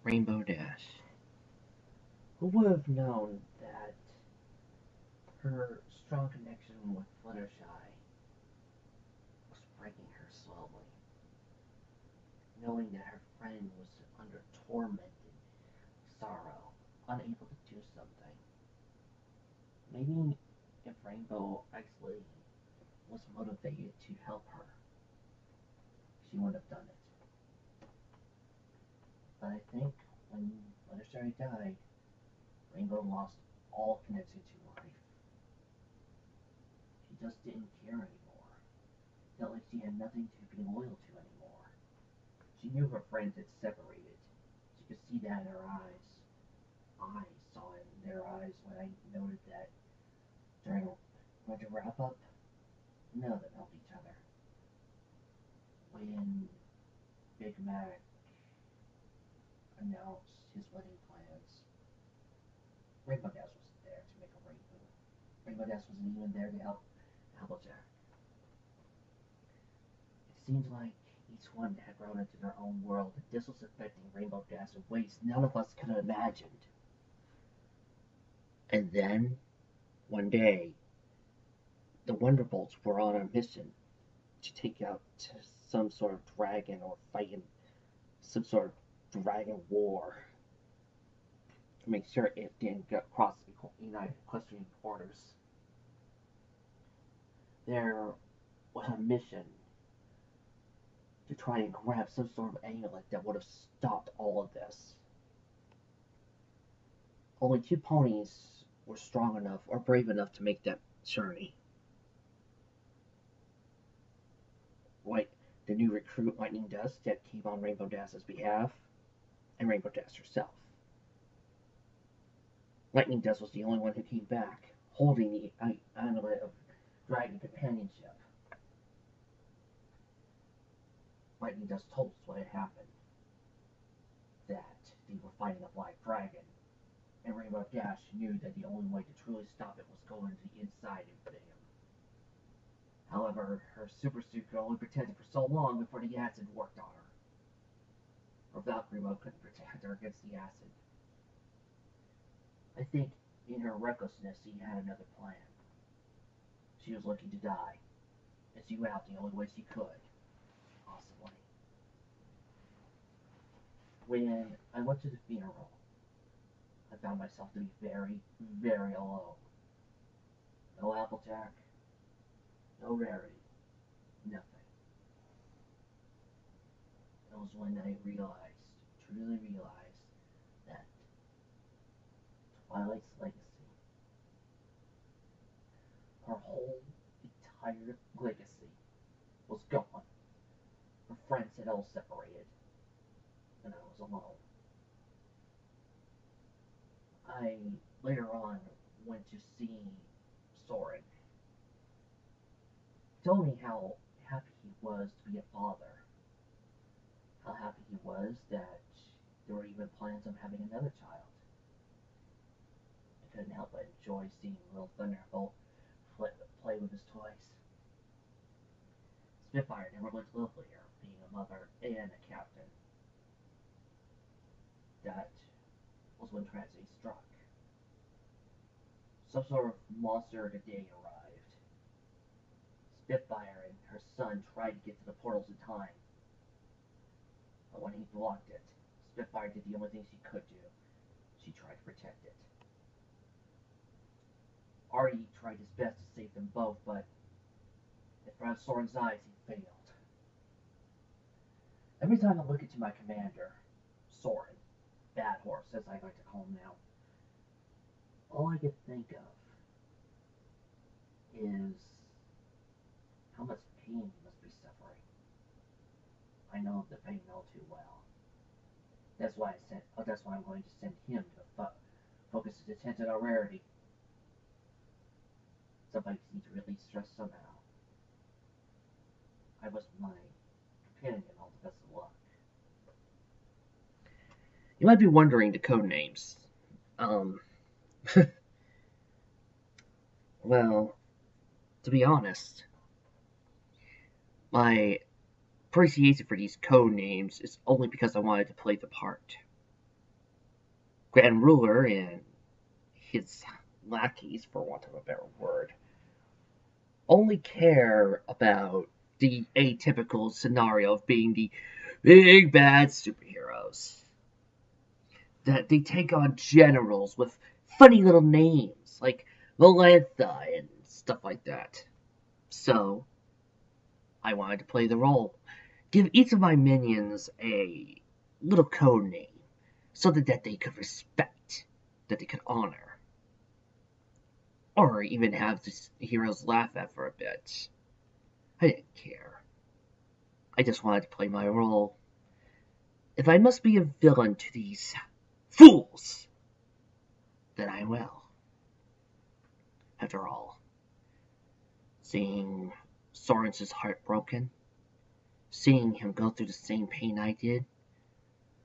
Rainbow Dash. Who would have known that her strong connection with Fluttershy was breaking her slowly, knowing that her friend was under tormented sorrow, unable to do something. Maybe if Rainbow actually was motivated to help her, she would have done it. But I think when Fluttershy died, Rainbow lost all connection to life. She just didn't care anymore. Felt like she had nothing to be loyal to anymore. She knew her friends had separated. She could see that in her eyes. I saw it in their eyes when I noted that during Winter Wrap Up, none of them helped each other. When Big Mac announced his wedding plans, Rainbow Dash wasn't there to make a reboot. Rainbow Dash wasn't even there to help Applejack. It seems like each one had grown into their own world, and this was affecting Rainbow Dash in ways none of us could have imagined. And then, one day, the Wonderbolts were on a mission to take out some sort of dragon or fight in some sort of dragon war to make sure it didn't get across the United Equestrian borders. There was a mission to try and grab some sort of amulet that would have stopped all of this. Only two ponies were strong enough or brave enough to make that journey. White, the new recruit Lightning Dust that came on Rainbow Dash's behalf, and Rainbow Dash herself. Lightning Dust was the only one who came back, holding the amulet of dragon companionship. Lightning Dust told us what had happened. That they were fighting a black dragon, and Rainbow Dash knew that the only way to truly stop it was go into the inside and bam. However, her super suit could only protect her for so long before the acid worked on her. Or Valkyrie Mode couldn't protect her against the acid. I think in her recklessness she had another plan. She was looking to die, and she went out the only way she could, possibly. When I went to the funeral, I found myself to be very, very alone. No Applejack, no Rarity, nothing. It was when I realized, truly realized, that Twilight's legacy, her whole entire legacy, was gone. Her friends had all separated, and I was alone. I later on went to see Soren. He told me how happy he was to be a father, how happy he was that there were even plans of having another child. I couldn't help but enjoy seeing little Thunderbolt play with his toys. Spitfire never looked lovelier, being a mother and a captain. That was when tragedy struck. Some sort of monster of the day arrived. Spitfire and her son tried to get to the portals in time, but when he blocked it, Spitfire did the only thing she could do. She tried to protect it. Artie tried his best to save them both, but in front of Soren's eyes, he failed. Every time I look into my commander, Soren, Bad Horse, as I like to call him now, all I can think of is how much pain he must be suffering. I know the pain all too well. That's why I'm going to send him to focus his attention on Rarity. Somebody needs to release stress somehow. I wish my companion all the best of luck. You might be wondering the code names. Well, to be honest, my appreciation for these code names is only because I wanted to play the part. Grand Ruler and his lackeys, for want of a better word, only care about the atypical scenario of being the big bad superheroes. That they take on generals with funny little names like Valentha and stuff like that. So, I wanted to play the role. Give each of my minions a little code name so that they could respect, that they could honor, or even have the heroes laugh at for a bit. I didn't care. I just wanted to play my role. If I must be a villain to these fools, then I will. After all, seeing Sorensen's heart broken, seeing him go through the same pain I did,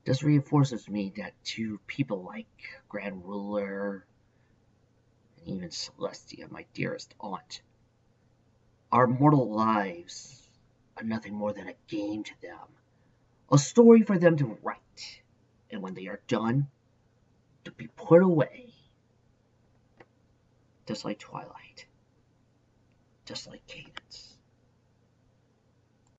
just reinforces me that to people like Grand Ruler, and even Celestia, my dearest aunt, our mortal lives are nothing more than a game to them, a story for them to write, and when they are done, to be put away. Just like Twilight, just like Cadence.